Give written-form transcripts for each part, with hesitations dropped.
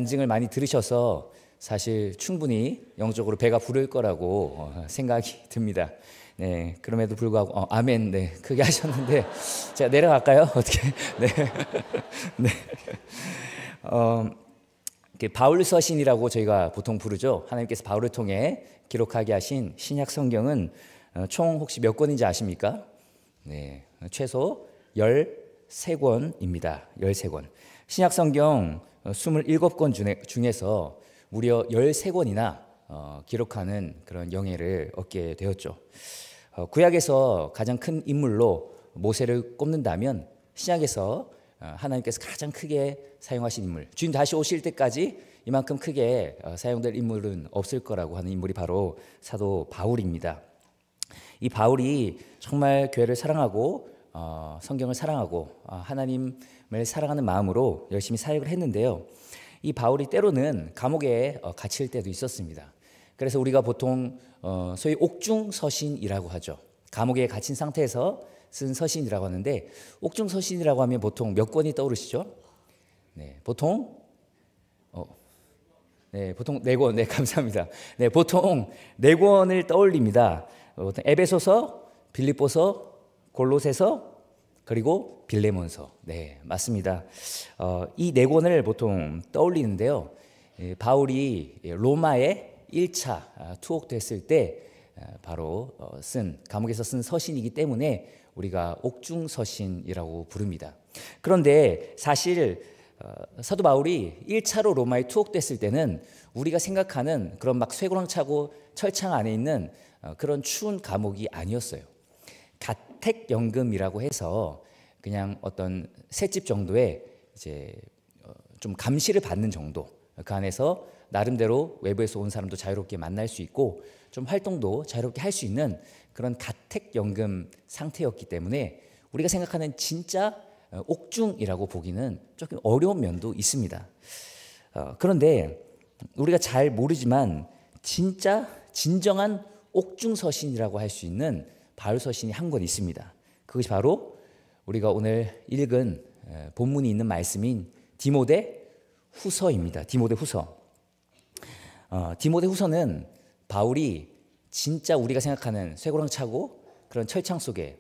간증을 많이 들으셔서 사실 충분히 영적으로 배가 부를 거라고 생각이 듭니다. 네, 그럼에도 불구하고 아멘, 네, 크게 하셨는데 제가 내려갈까요? 어떻게? 네, 네. 바울 서신이라고 저희가 보통 부르죠. 하나님께서 바울을 통해 기록하게 하신 신약 성경은 총 혹시 몇 권인지 아십니까? 네, 최소 13권입니다. 13권. 신약 성경 27권 중에서 무려 13권이나 기록하는 그런 영예를 얻게 되었죠. 구약에서 가장 큰 인물로 모세를 꼽는다면 신약에서 하나님께서 가장 크게 사용하신 인물, 주님 다시 오실 때까지 이만큼 크게 사용될 인물은 없을 거라고 하는 인물이 바로 사도 바울입니다. 이 바울이 정말 교회를 사랑하고 성경을 사랑하고 하나님을 사랑하는 마음으로 열심히 사역을 했는데요. 이 바울이 때로는 감옥에 갇힐 때도 있었습니다. 그래서 우리가 보통 소위 옥중서신이라고 하죠. 감옥에 갇힌 상태에서 쓴 서신이라고 하는데, 옥중서신이라고 하면 보통 몇 권이 떠오르시죠? 네, 보통 보통 4권. 네, 감사합니다. 네, 보통 4권을 떠올립니다. 에베소서, 빌립보서, 골로새서, 그리고 빌레몬서. 네, 맞습니다. 이 4권을 보통 떠올리는데요. 바울이 로마에 1차 투옥됐을 때 바로 감옥에서 쓴 서신이기 때문에 우리가 옥중서신이라고 부릅니다. 그런데 사실 사도 바울이 1차로 로마에 투옥됐을 때는 우리가 생각하는 그런 막 쇠고랑 차고 철창 안에 있는 그런 추운 감옥이 아니었어요. 가택연금이라고 해서 그냥 어떤 셋집 정도의 이제 좀 감시를 받는 정도, 그 안에서 나름대로 외부에서 온 사람도 자유롭게 만날 수 있고 좀 활동도 자유롭게 할 수 있는 그런 가택연금 상태였기 때문에 우리가 생각하는 진짜 옥중이라고 보기는 조금 어려운 면도 있습니다. 그런데 우리가 잘 모르지만 진짜 진정한 옥중서신이라고 할 수 있는 바울 서신이 한 권 있습니다. 그것이 바로 우리가 오늘 읽은 본문이 있는 말씀인 디모데 후서입니다. 디모데 후서. 디모데 후서는 바울이 진짜 우리가 생각하는 쇠고랑 차고 그런 철창 속에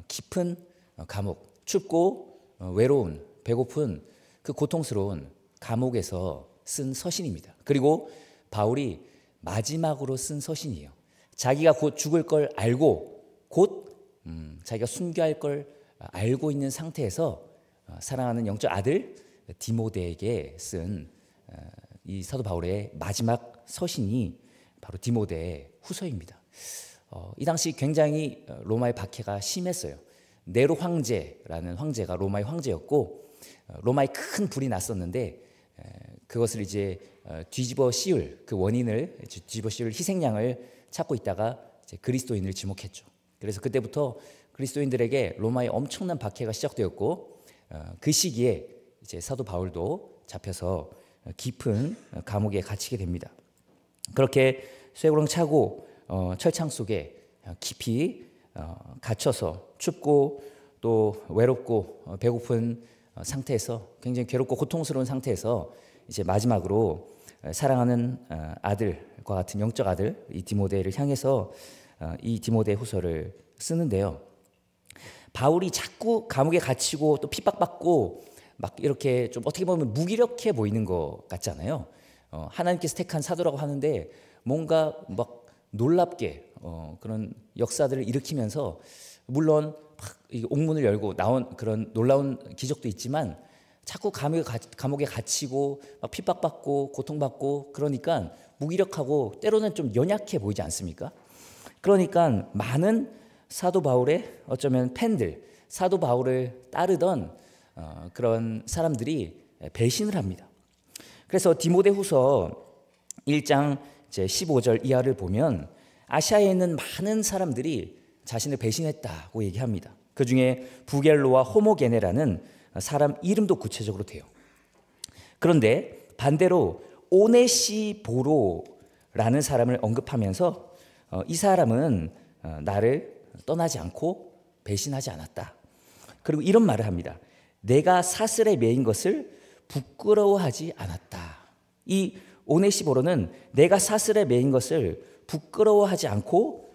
깊은 감옥, 춥고 외로운, 배고픈 그 고통스러운 감옥에서 쓴 서신입니다. 그리고 바울이 마지막으로 쓴 서신이에요. 자기가 곧 죽을 걸 알고 곧 자기가 순교할 걸 알고 있는 상태에서 사랑하는 영적 아들 디모데에게 쓴 이 사도 바울의 마지막 서신이 바로 디모데 후서입니다. 이 당시 굉장히 로마의 박해가 심했어요. 네로 황제라는 황제가 로마의 황제였고 로마에 큰 불이 났었는데 그것을 이제 뒤집어 씌울 그 원인을 뒤집어 씌울 희생양을 찾고 있다가 이제 그리스도인을 지목했죠. 그래서 그때부터 그리스도인들에게 로마의 엄청난 박해가 시작되었고 그 시기에 이제 사도 바울도 잡혀서 깊은 감옥에 갇히게 됩니다. 그렇게 쇠고랑 차고 철창 속에 깊이 갇혀서 춥고 또 외롭고 배고픈 상태에서 굉장히 괴롭고 고통스러운 상태에서 이제 마지막으로 사랑하는 아들과 같은 영적 아들 이 디모데를 향해서 이 디모데 후서를 쓰는데요. 바울이 자꾸 감옥에 갇히고 또 핍박받고 막 이렇게 좀 어떻게 보면 무기력해 보이는 것 같잖아요. 하나님께서 택한 사도라고 하는데 뭔가 막 놀랍게 그런 역사들을 일으키면서 물론 막 옥문을 열고 나온 그런 놀라운 기적도 있지만 자꾸 감옥에 갇히고 막 핍박받고 고통받고 그러니까 무기력하고 때로는 좀 연약해 보이지 않습니까? 그러니까 많은 사도 바울의 어쩌면 팬들, 사도 바울을 따르던 그런 사람들이 배신을 합니다. 그래서 디모데후서 1장 15절 이하를 보면 아시아에 있는 많은 사람들이 자신을 배신했다고 얘기합니다. 그 중에 부겔로와 호모게네라는 사람 이름도 구체적으로 돼요. 그런데 반대로 오네시보로라는 사람을 언급하면서 이 사람은 나를 떠나지 않고 배신하지 않았다. 그리고 이런 말을 합니다. 내가 사슬에 매인 것을 부끄러워하지 않았다. 이 오네시보로는 내가 사슬에 매인 것을 부끄러워하지 않고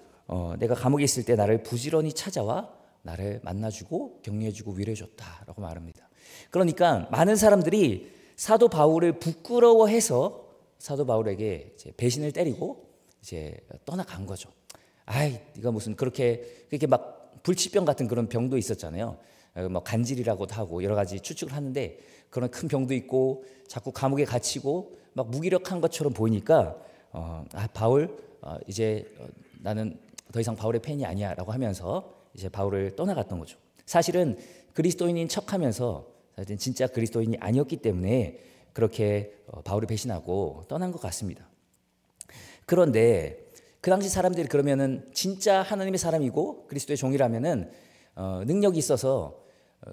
내가 감옥에 있을 때 나를 부지런히 찾아와 나를 만나주고 격려해주고 위로해줬다라고 말합니다. 그러니까 많은 사람들이 사도 바울을 부끄러워해서 사도 바울에게 이제 배신을 때리고 이제 떠나간 거죠. 아이, 네가 무슨 그렇게 막 불치병 같은 그런 병도 있었잖아요. 뭐 간질이라고도 하고 여러 가지 추측을 하는데 그런 큰 병도 있고 자꾸 감옥에 갇히고 막 무기력한 것처럼 보이니까 바울 이제 나는 더 이상 바울의 팬이 아니야라고 하면서 이제 바울을 떠나갔던 거죠. 사실은 그리스도인인 척하면서 사실은 진짜 그리스도인이 아니었기 때문에 그렇게 바울을 배신하고 떠난 것 같습니다. 그런데 그 당시 사람들이 그러면은 진짜 하나님의 사람이고 그리스도의 종이라면은 능력이 있어서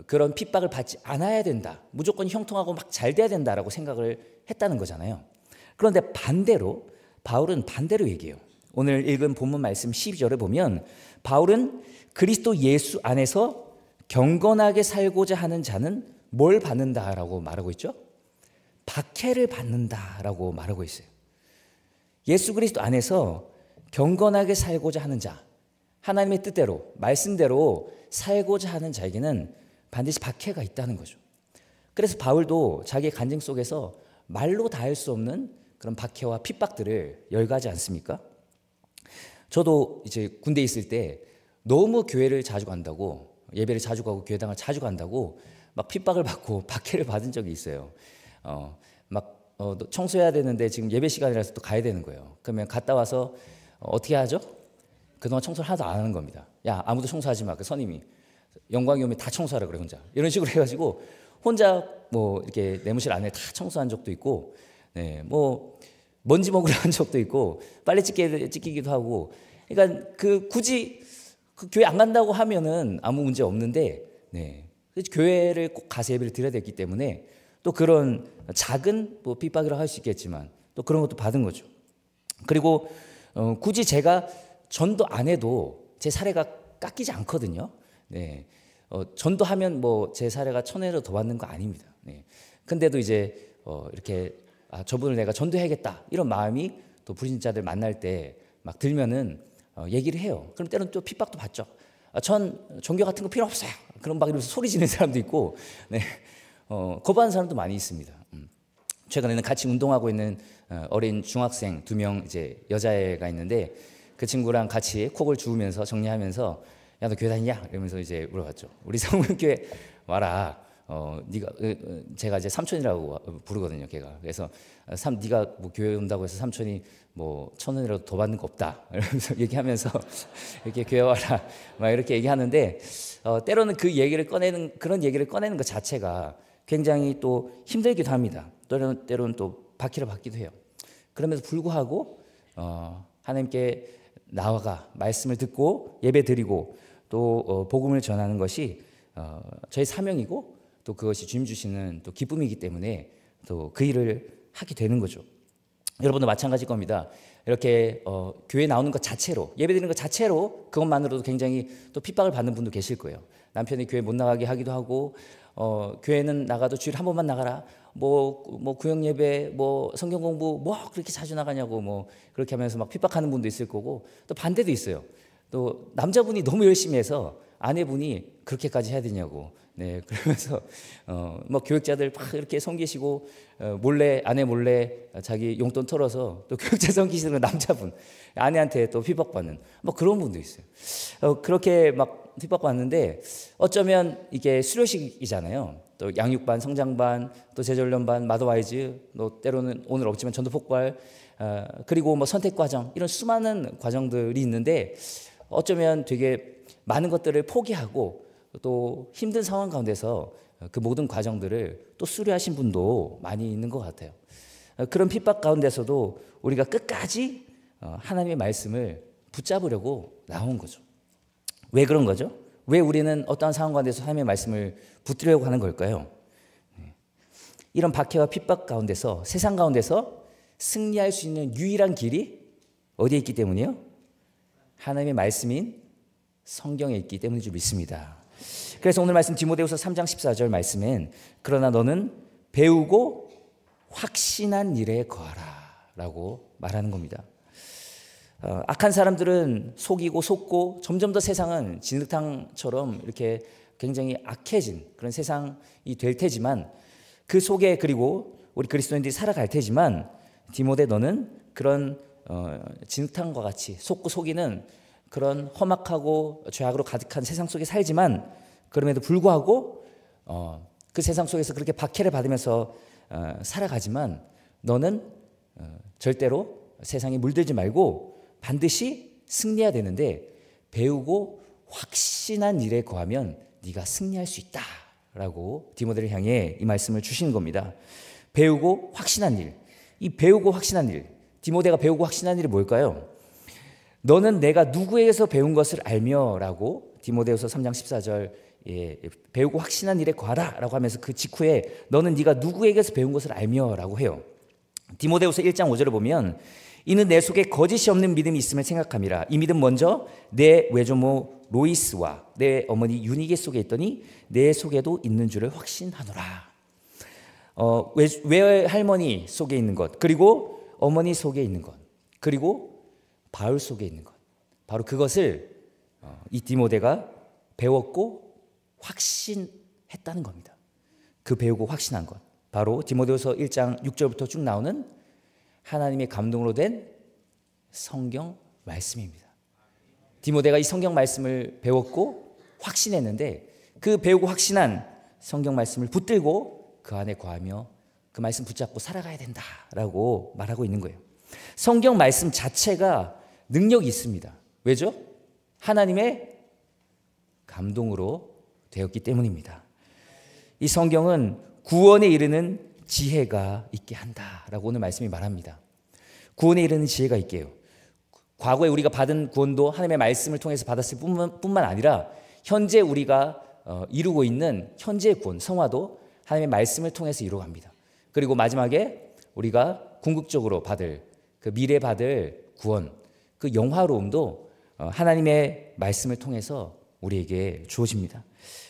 그런 핍박을 받지 않아야 된다. 무조건 형통하고 막 잘 돼야 된다라고 생각을 했다는 거잖아요. 그런데 반대로 바울은 반대로 얘기해요. 오늘 읽은 본문 말씀 12절을 보면 바울은 그리스도 예수 안에서 경건하게 살고자 하는 자는 뭘 받는다라고 말하고 있죠? 박해를 받는다라고 말하고 있어요. 예수 그리스도 안에서 경건하게 살고자 하는 자, 하나님의 뜻대로 말씀대로 살고자 하는 자에게는 반드시 박해가 있다는 거죠. 그래서 바울도 자기의 간증 속에서 말로 다 할 수 없는 그런 박해와 핍박들을 열가지 않습니까? 저도 이제 군대에 있을 때 너무 교회를 자주 간다고, 예배를 자주 가고 교회당을 자주 간다고 막 핍박을 받고 박해를 받은 적이 있어요. 청소해야 되는데 지금 예배 시간이라서 또 가야 되는 거예요. 그러면 갔다 와서 어떻게 하죠? 그동안 청소를 하나도 안 하는 겁니다. 야, 아무도 청소하지 마. 그 선임이 영광이 오면 다 청소하라 그래, 혼자. 이런 식으로 해가지고 혼자 뭐 이렇게 내무실 안에 다 청소한 적도 있고, 네, 뭐 먼지 먹으러 한 적도 있고, 빨래 찢기기도 하고. 그러니까 굳이 그 교회 안 간다고 하면은 아무 문제 없는데, 네, 교회를 꼭 가서 예배를 드려야 됐기 때문에 또 그런 작은 뭐 핍박이라고 할 수 있겠지만 또 그런 것도 받은 거죠. 그리고 굳이 제가 전도 안 해도 제 사례가 깎이지 않거든요. 네, 전도하면 뭐 제 사례가 1000회로 더 받는 거 아닙니다. 네. 근데도 이제 이렇게 저분을 내가 전도해야겠다 이런 마음이 또 불신자들 만날 때 막 들면은 얘기를 해요. 그럼 때로는 또 핍박도 받죠. 전 종교 같은 거 필요 없어요. 그럼 막 이러면서 소리 지르는 사람도 있고, 네, 거부하는 사람도 많이 있습니다. 최근에는 같이 운동하고 있는 어린 중학생 2명 이제 여자애가 있는데 그 친구랑 같이 콕을 주우면서 정리하면서 야, 너 교회 다니냐? 이러면서 이제 물어봤죠. 우리 성문교회 와라. 네가 제가 이제 삼촌이라고 부르거든요, 걔가. 그래서 네가 뭐 교회 온다고 해서 삼촌이 뭐 1000원이라도 더 받는 거 없다. 이러면서 얘기하면서 이렇게 교회 와라. 막 이렇게 얘기하는데 때로는 그 얘기를 그런 얘기를 꺼내는 것 자체가 굉장히 또 힘들기도 합니다. 때로는 또 박해를 받기도 해요. 그럼에도 불구하고 하나님께 나아가 말씀을 듣고 예배드리고 또 복음을 전하는 것이 저희 사명이고 또 그것이 주님 주시는 또 기쁨이기 때문에 또 그 일을 하게 되는 거죠. 여러분도 마찬가지일 겁니다. 이렇게 교회 나오는 것 자체로, 예배드리는 것 자체로 그것만으로도 굉장히 또 핍박을 받는 분도 계실 거예요. 남편이 교회 못 나가게 하기도 하고, 교회는 나가도 주일에 한 번만 나가라. 뭐 구역 예배, 뭐 성경 공부, 뭐 그렇게 자주 나가냐고 뭐 그렇게 하면서 막 핍박하는 분도 있을 거고, 또 반대도 있어요. 또 남자분이 너무 열심히 해서 아내분이 그렇게까지 해야 되냐고. 네, 그러면서 뭐 교육자들 막 이렇게 섬기시고 몰래 아내 몰래 자기 용돈 털어서 또 교육자 섬기시는 남자분 아내한테 또 핍박받는 뭐 그런 분도 있어요. 그렇게 막 핍박받는데 어쩌면 이게 수료식이잖아요. 또 양육반, 성장반, 또 제자훈련반, 마더와이즈, 또 때로는 오늘 없지만 전도 폭발, 그리고 뭐 선택 과정 이런 수많은 과정들이 있는데 어쩌면 되게 많은 것들을 포기하고 또 힘든 상황 가운데서 그 모든 과정들을 또 수료하신 분도 많이 있는 것 같아요. 그런 핍박 가운데서도 우리가 끝까지 하나님의 말씀을 붙잡으려고 나온 거죠. 왜 그런 거죠? 왜 우리는 어떠한 상황 가운데서 하나님의 말씀을 붙들려고 하는 걸까요? 이런 박해와 핍박 가운데서, 세상 가운데서 승리할 수 있는 유일한 길이 어디에 있기 때문이요? 하나님의 말씀인 성경에 있기 때문인 줄 믿습니다. 그래서 오늘 말씀 디모데후서 3장 14절 말씀엔 그러나 너는 배우고 확신한 일에 거하라 라고 말하는 겁니다. 악한 사람들은 속이고 속고 점점 더 세상은 진흙탕처럼 이렇게 굉장히 악해진 그런 세상이 될 테지만 그 속에 그리고 우리 그리스도인들이 살아갈 테지만 디모데 너는 그런 진흙탕과 같이 속고 속이는 그런 험악하고 죄악으로 가득한 세상 속에 살지만 그럼에도 불구하고 그 세상 속에서 그렇게 박해를 받으면서 살아가지만 너는 절대로 세상에 물들지 말고 반드시 승리해야 되는데 배우고 확신한 일에 거하면 네가 승리할 수 있다라고 디모데를 향해 이 말씀을 주시는 겁니다. 배우고 확신한 일. 이 배우고 확신한 일. 디모데가 배우고 확신한 일이 뭘까요? 너는 내가 누구에게서 배운 것을 알며라고 디모데후서 3장 14절 배우고 확신한 일에 거하라라고 하면서 그 직후에 너는 네가 누구에게서 배운 것을 알며라고 해요. 디모데후서 1장 5절을 보면 이는 내 속에 거짓이 없는 믿음이 있음을 생각함이라. 이 믿음 먼저 내 외조모 로이스와 내 어머니 유니게 속에 있더니 내 속에도 있는 줄을 확신하노라. 외할머니 속에 있는 것, 그리고 어머니 속에 있는 것, 그리고 바울 속에 있는 것, 바로 그것을 이 디모데가 배웠고 확신했다는 겁니다. 그 배우고 확신한 것, 바로 디모데후서 1장 6절부터 쭉 나오는 하나님의 감동으로 된 성경 말씀입니다. 디모데가 이 성경 말씀을 배웠고 확신했는데 그 배우고 확신한 성경 말씀을 붙들고 그 안에 거하며 그 말씀 붙잡고 살아가야 된다라고 말하고 있는 거예요. 성경 말씀 자체가 능력이 있습니다. 왜죠? 하나님의 감동으로 되었기 때문입니다. 이 성경은 구원에 이르는 지혜가 있게 한다라고 오늘 말씀이 말합니다. 구원에 이르는 지혜가 있게 해요. 과거에 우리가 받은 구원도 하나님의 말씀을 통해서 받았을 뿐만 아니라 현재 우리가 이루고 있는 현재의 구원, 성화도 하나님의 말씀을 통해서 이루어갑니다. 그리고 마지막에 우리가 궁극적으로 받을 그 미래 받을 구원, 그 영화로움도 하나님의 말씀을 통해서 우리에게 주어집니다.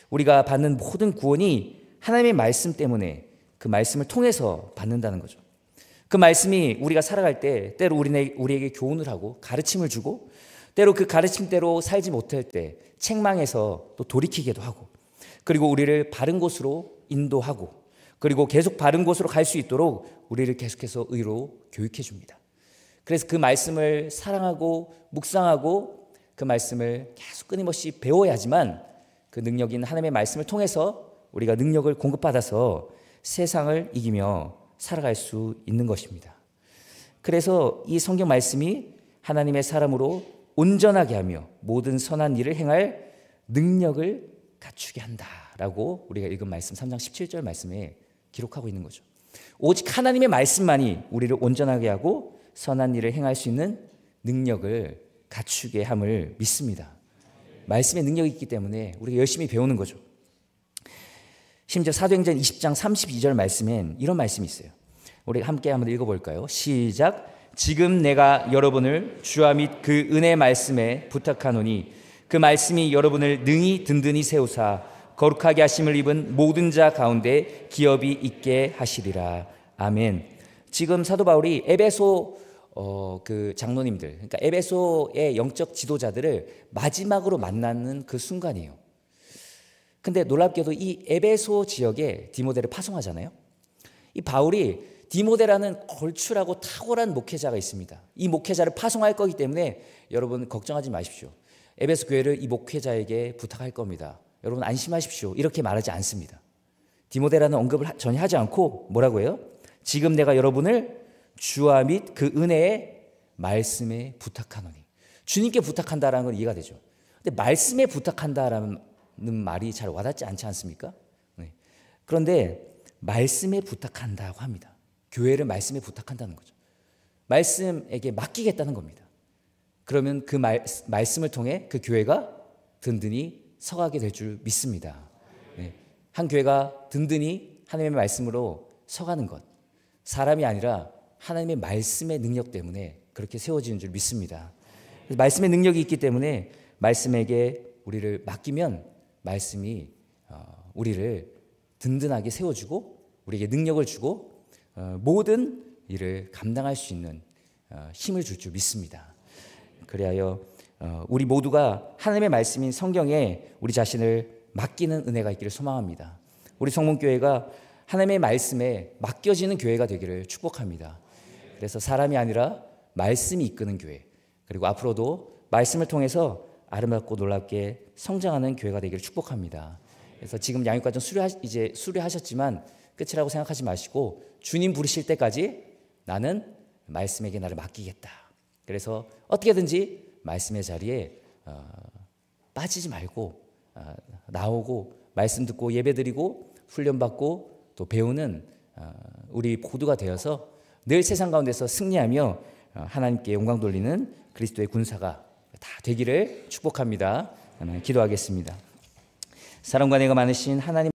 우리가 받는 모든 구원이 하나님의 말씀 때문에 그 말씀을 통해서 받는다는 거죠. 그 말씀이 우리가 살아갈 때 때로 우리에게 교훈을 하고 가르침을 주고 때로 그 가르침대로 살지 못할 때 책망해서 또 돌이키기도 하고 그리고 우리를 바른 곳으로 인도하고 그리고 계속 바른 곳으로 갈 수 있도록 우리를 계속해서 의로 교육해 줍니다. 그래서 그 말씀을 사랑하고 묵상하고 그 말씀을 계속 끊임없이 배워야지만 그 능력인 하나님의 말씀을 통해서 우리가 능력을 공급받아서 세상을 이기며 살아갈 수 있는 것입니다. 그래서 이 성경 말씀이 하나님의 사람으로 온전하게 하며 모든 선한 일을 행할 능력을 갖추게 한다라고 우리가 읽은 말씀 3장 17절 말씀에 기록하고 있는 거죠. 오직 하나님의 말씀만이 우리를 온전하게 하고 선한 일을 행할 수 있는 능력을 갖추게 함을 믿습니다. 말씀의 능력이 있기 때문에 우리가 열심히 배우는 거죠. 심지어 사도행전 20장 32절 말씀엔 이런 말씀이 있어요. 우리 함께 한번 읽어볼까요? 시작. 지금 내가 여러분을 주와 및 그 은혜 말씀에 부탁하노니 그 말씀이 여러분을 능히 든든히 세우사 거룩하게 하심을 입은 모든 자 가운데 기업이 있게 하시리라. 아멘. 지금 사도 바울이 에베소 그 장로님들, 그러니까 에베소의 영적 지도자들을 마지막으로 만나는 그 순간이에요. 근데 놀랍게도 이 에베소 지역에 디모데를 파송하잖아요. 이 바울이 디모데라는 걸출하고 탁월한 목회자가 있습니다. 이 목회자를 파송할 거기 때문에 여러분 걱정하지 마십시오. 에베소 교회를 이 목회자에게 부탁할 겁니다. 여러분 안심하십시오. 이렇게 말하지 않습니다. 디모데라는 언급을 전혀 하지 않고 뭐라고 해요? 지금 내가 여러분을 주와 및 그 은혜의 말씀에 부탁하노니. 주님께 부탁한다라는 건 이해가 되죠. 근데 말씀에 부탁한다라는 말이 잘 와닿지 않지 않습니까? 네. 그런데 말씀에 부탁한다고 합니다. 교회를 말씀에 부탁한다는 거죠. 말씀에게 맡기겠다는 겁니다. 그러면 그 말씀을 통해 그 교회가 든든히 서가게 될 줄 믿습니다. 네. 한 교회가 든든히 하나님의 말씀으로 서가는 것, 사람이 아니라 하나님의 말씀의 능력 때문에 그렇게 세워지는 줄 믿습니다. 말씀의 능력이 있기 때문에 말씀에게 우리를 맡기면 말씀이 우리를 든든하게 세워주고 우리에게 능력을 주고 모든 일을 감당할 수 있는 힘을 줄 줄 믿습니다. 그리하여 우리 모두가 하나님의 말씀인 성경에 우리 자신을 맡기는 은혜가 있기를 소망합니다. 우리 성문교회가 하나님의 말씀에 맡겨지는 교회가 되기를 축복합니다. 그래서 사람이 아니라 말씀이 이끄는 교회, 그리고 앞으로도 말씀을 통해서 아름답고 놀랍게 성장하는 교회가 되기를 축복합니다. 그래서 지금 양육과정 이제 수료하셨지만 끝이라고 생각하지 마시고 주님 부르실 때까지 나는 말씀에게 나를 맡기겠다. 그래서 어떻게든지 말씀의 자리에 빠지지 말고 나오고 말씀 듣고 예배드리고 훈련받고 또 배우는 우리 모두가 되어서 늘 세상 가운데서 승리하며 하나님께 영광 돌리는 그리스도의 군사가 다 되기를 축복합니다. 기도하겠습니다. 사랑과 은혜가 많으신 하나님